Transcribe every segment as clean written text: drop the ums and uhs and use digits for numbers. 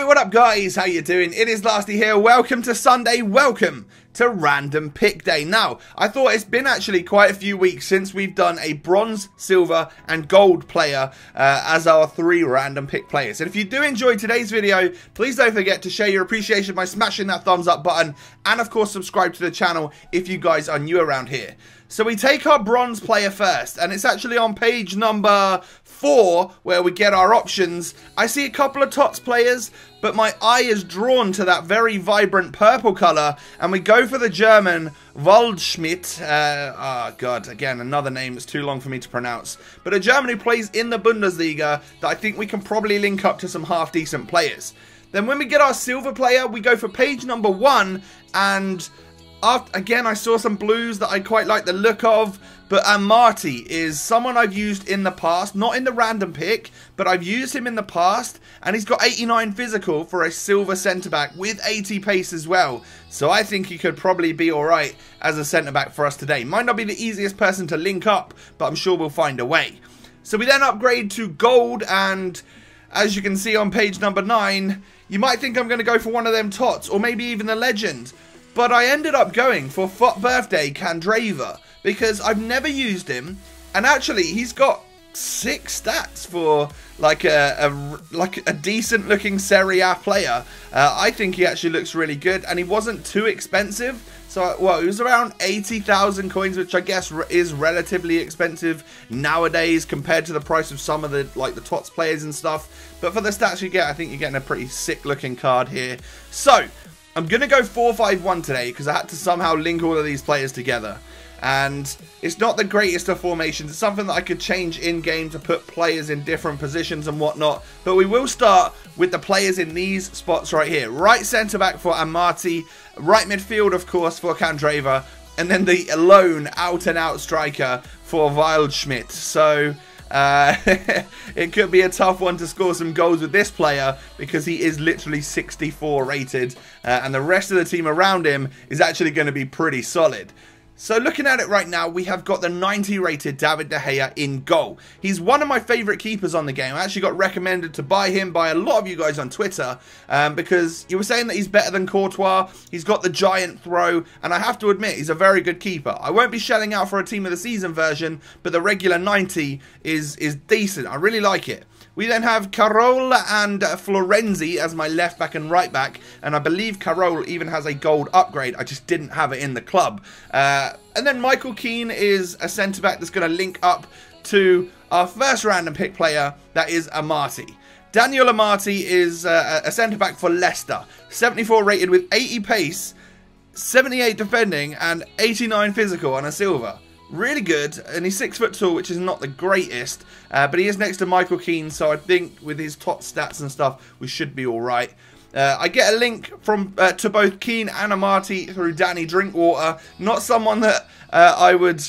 What up guys, how you doing? It is La5ty here, welcome to Sunday, welcome to Random Pick Day. Now, I thought it's been actually quite a few weeks since we've done a bronze, silver and gold player as our 3 random pick players. And if you do enjoy today's video, please don't forget to show your appreciation by smashing that thumbs up button and of course subscribe to the channel if you guys are new around here. So we take our bronze player first, and it's actually on page number 4 where we get our options. I see a couple of TOTS players, but my eye is drawn to that very vibrant purple colour, and we go for the German Waldschmidt. Oh god, again, another name that's too long for me to pronounce. But a German who plays in the Bundesliga that I think we can probably link up to some half-decent players. Then when we get our silver player, we go for page number 1, and again, I saw some blues that I quite like the look of, but Amati is someone I've used in the past, not in the random pick, but I've used him in the past, and he's got 89 physical for a silver centre-back with 80 pace as well, so I think he could probably be alright as a centre-back for us today. Might not be the easiest person to link up, but I'm sure we'll find a way. So we then upgrade to gold, and as you can see on page number 9, you might think I'm going to go for one of them TOTS, or maybe even a legend. But I ended up going for FUTWIZ Candrava because I've never used him, and actually he's got 6 stats for like a decent looking Serie A player. I think he actually looks really good, and he wasn't too expensive. So, well, it was around 80,000 coins, which I guess is relatively expensive nowadays compared to the price of some of the the TOTS players and stuff. But for the stats you get, I think you're getting a pretty sick looking card here. So I'm going to go 4-5-1 today because I had to somehow link all of these players together. And it's not the greatest of formations. It's something that I could change in-game to put players in different positions and whatnot. But we will start with the players in these spots right here. Right centre-back for Amati. Right midfield, of course, for Candrava. And then the lone out-and-out striker for Waldschmidt. So it could be a tough one to score some goals with this player because he is literally 64 rated, and the rest of the team around him is actually going to be pretty solid. So looking at it right now, we have got the 90 rated David De Gea in goal. He's one of my favourite keepers on the game. I actually got recommended to buy him by a lot of you guys on Twitter because you were saying that he's better than Courtois. He's got the giant throw, and I have to admit, he's a very good keeper. I won't be shelling out for a team of the season version, but the regular 90 is decent. I really like it. We then have Carol and Florenzi as my left back and right back, and I believe Carol even has a gold upgrade. I just didn't have it in the club. And then Michael Keane is a centre back that's going to link up to our first random pick player, that is Amati. Daniel Amati is a centre back for Leicester, 74 rated with 80 pace, 78 defending and 89 physical on a silver. Really good, and he's 6 foot tall, which is not the greatest, but he is next to Michael Keane, so I think with his top stats and stuff, we should be alright. I get a link from to both Keane and Amati through Danny Drinkwater. Not someone that I would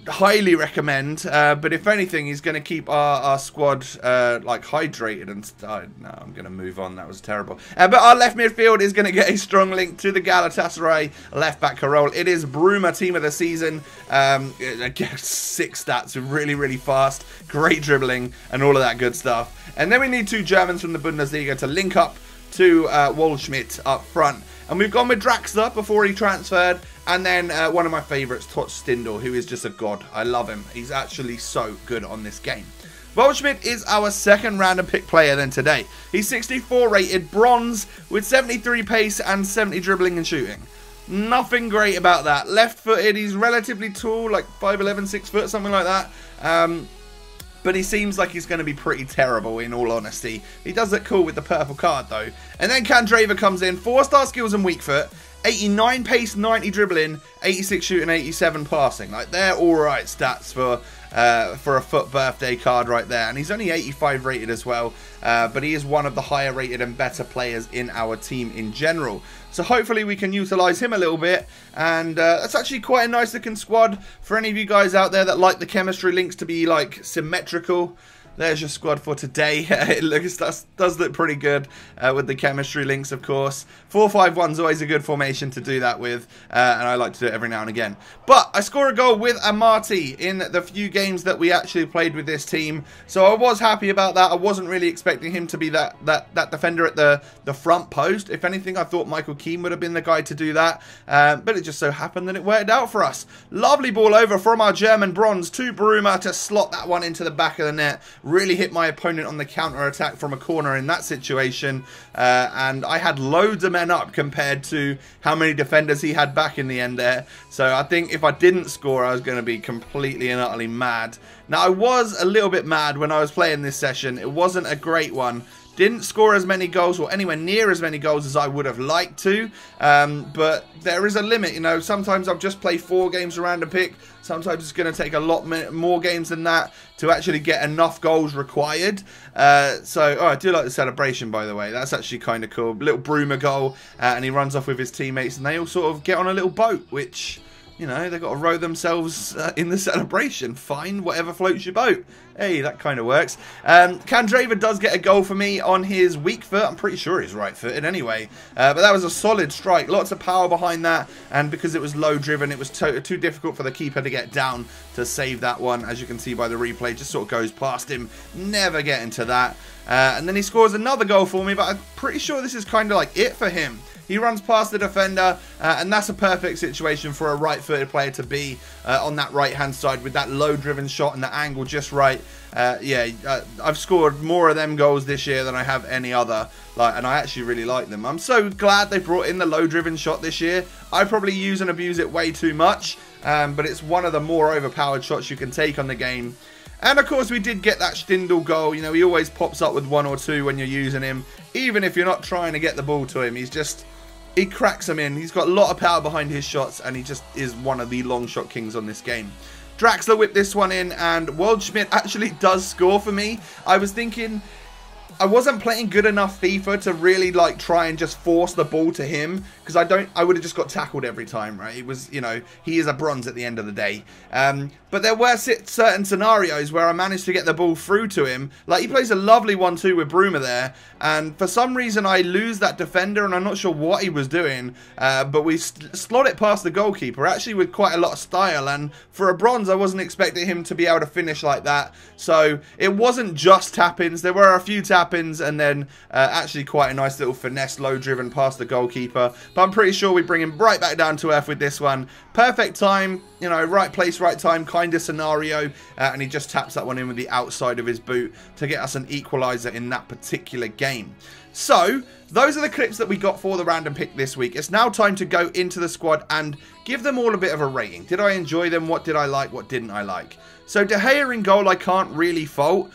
highly recommend, but if anything, he's going to keep our squad hydrated and stuff. No, I'm going to move on. That was terrible. But our left midfield is going to get a strong link to the Galatasaray left back Carol. It is Bruma team of the season. Again, 6 stats, really, really fast, great dribbling, and all of that good stuff. And then we need 2 Germans from the Bundesliga to link up to Waldschmidt up front. And we've gone with Draxler before he transferred. And then one of my favourites, Tots Stindl, who is just a god. I love him. He's actually so good on this game. Waldschmidt is our second random pick player then today. He's 64 rated, bronze, with 73 pace and 70 dribbling and shooting. Nothing great about that. Left-footed, he's relatively tall, like 5'11", 6 foot, something like that. But he seems like he's going to be pretty terrible, in all honesty. He does look cool with the purple card, though. And then Candrava comes in. 4-star skills and weak foot. 89 pace, 90 dribbling, 86 shooting, 87 passing. Like, they're alright stats for a FUT birthday card right there. And he's only 85 rated as well. But he is one of the higher rated and better players in our team in general. So hopefully we can utilise him a little bit. And that's actually quite a nice looking squad for any of you guys out there that like the chemistry links to be like symmetrical. there's your squad for today. It does look pretty good with the chemistry links, of course. 4-5-1 is always a good formation to do that with, and I like to do it every now and again. But I score a goal with Amati in the few games that we actually played with this team, so I was happy about that. I wasn't really expecting him to be that defender at the front post. If anything, I thought Michael Keane would have been the guy to do that, but it just so happened that it worked out for us. Lovely ball over from our German bronze to Bruma to slot that one into the back of the net. Really hit my opponent on the counter attack from a corner in that situation, and I had loads of men up compared to how many defenders he had back in the end there. So I think if I didn't score, I was going to be completely and utterly mad. Now, I was a little bit mad when I was playing this session. It wasn't a great one. Didn't score as many goals or anywhere near as many goals as I would have liked to, but there is a limit, you know. Sometimes I'll just play 4 games around a pick. Sometimes it's going to take a lot more games than that to actually get enough goals required. So I do like the celebration, by the way. That's actually kind of cool. Little Bruma goal, and he runs off with his teammates, and they all sort of get on a little boat, which, you know, they've got to row themselves in the celebration. Fine, whatever floats your boat. Hey, that kind of works. Candreva does get a goal for me on his weak foot. I'm pretty sure he's right-footed anyway. But that was a solid strike. Lots of power behind that. And because it was low-driven, it was too difficult for the keeper to get down to save that one. As you can see by the replay, just sort of goes past him. Never getting to that. And then he scores another goal for me, but I'm pretty sure this is kind of like it for him. He runs past the defender, and that's a perfect situation for a right-footed player to be on that right-hand side with that low-driven shot and the angle just right. I've scored more of them goals this year than I have any other, and I actually really like them. I'm so glad they brought in the low-driven shot this year. I probably use and abuse it way too much, but it's one of the more overpowered shots you can take on the game. And of course we did get that Stindl goal. You know, he always pops up with 1 or 2 when you're using him, even if you're not trying to get the ball to him. He cracks them in. He's got a lot of power behind his shots, and he just is one of the long shot kings on this game. Draxler whipped this one in, and Waldschmidt actually does score for me. I was thinking I wasn't playing good enough FIFA to really like try and just force the ball to him, because I would have just got tackled every time, right? It was, you know, he is a bronze at the end of the day. But there were certain scenarios where I managed to get the ball through to him. Like, he plays a lovely 1-2 with Bruma there, and for some reason I lose that defender, and I'm not sure what he was doing, but we slot it past the goalkeeper, actually with quite a lot of style, and for a bronze I wasn't expecting him to be able to finish like that. So it wasn't just tap-ins, there were a few tap-ins, and then actually quite a nice little finesse low driven past the goalkeeper. But I'm pretty sure we bring him right back down to earth with this one. Perfect time, you know, right place, right time kind of scenario, and he just taps that one in with the outside of his boot to get us an equaliser in that particular game. So those are the clips that we got for the random pick this week. It's now time to go into the squad and give them all a bit of a rating. Did I enjoy them? What did I like? What didn't I like? So De Gea in goal I can't really fault.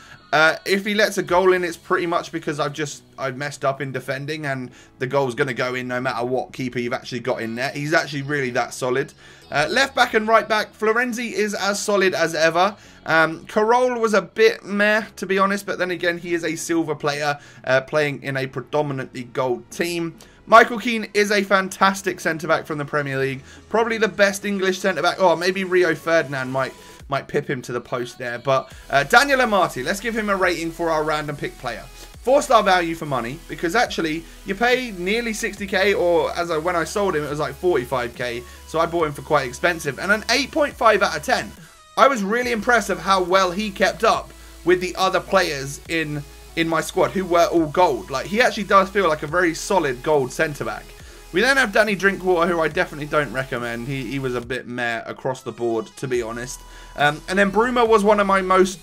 If he lets a goal in, it's pretty much because I've messed up in defending, and the goal's going to go in no matter what keeper you've actually got in there. He's actually really that solid. Left back and right back, Florenzi is as solid as ever. Carroll was a bit meh, to be honest, but then again, he is a silver player playing in a predominantly gold team. Michael Keane is a fantastic centre-back from the Premier League. Probably the best English centre-back. Oh, maybe Rio Ferdinand might pip him to the post there. But Daniel Amati, let's give him a rating for our random pick player. 4-star value for money, because actually you pay nearly 60k, or when I sold him it was like 45k, so I bought him for quite expensive. And an 8.5 out of 10. I was really impressed of how well he kept up with the other players in my squad who were all gold. Like, he actually does feel like a very solid gold centre-back. We then have Danny Drinkwater, who I definitely don't recommend. He was a bit meh across the board, to be honest. And then Bruma was one of my most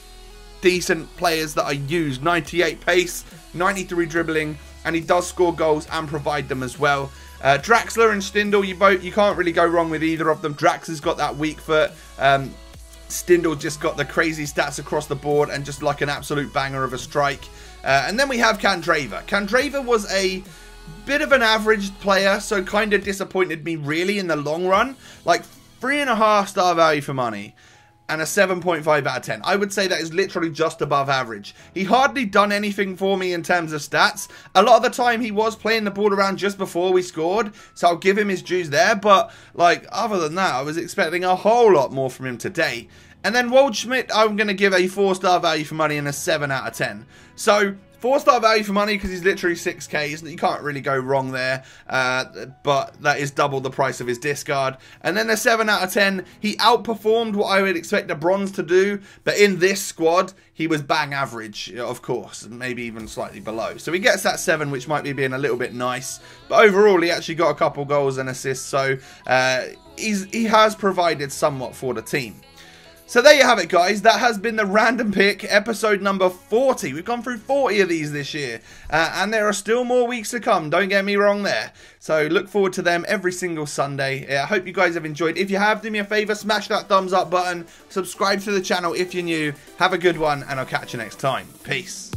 decent players that I used. 98 pace, 93 dribbling, and he does score goals and provide them as well. Draxler and Stindl, you can't really go wrong with either of them. Drax has got that weak foot. Stindl just got the crazy stats across the board and just like an absolute banger of a strike. And then we have Candreva. Candreva was a bit of an average player, so kind of disappointed me really in the long run. Like 3.5-star value for money and a 7.5 out of 10. I would say that is literally just above average. He hardly done anything for me in terms of stats. A lot of the time he was playing the ball around just before we scored, so I'll give him his dues there. But like, other than that, I was expecting a whole lot more from him today. And then Waldschmidt, I'm going to give a 4-star value for money and a 7 out of 10. So 4-star value for money because he's literally 6k. You can't really go wrong there. But that is double the price of his discard. And then a 7 out of 10. He outperformed what I would expect a bronze to do. But in this squad, he was bang average, of course. Maybe even slightly below. So he gets that 7, which might be being a little bit nice. But overall, he actually got a couple goals and assists. So he has provided somewhat for the team. So there you have it, guys. That has been the Random Pick, episode number 40. We've gone through 40 of these this year. And there are still more weeks to come. Don't get me wrong there. So look forward to them every single Sunday. I hope you guys have enjoyed. If you have, do me a favour, smash that thumbs up button. Subscribe to the channel if you're new. Have a good one, and I'll catch you next time. Peace.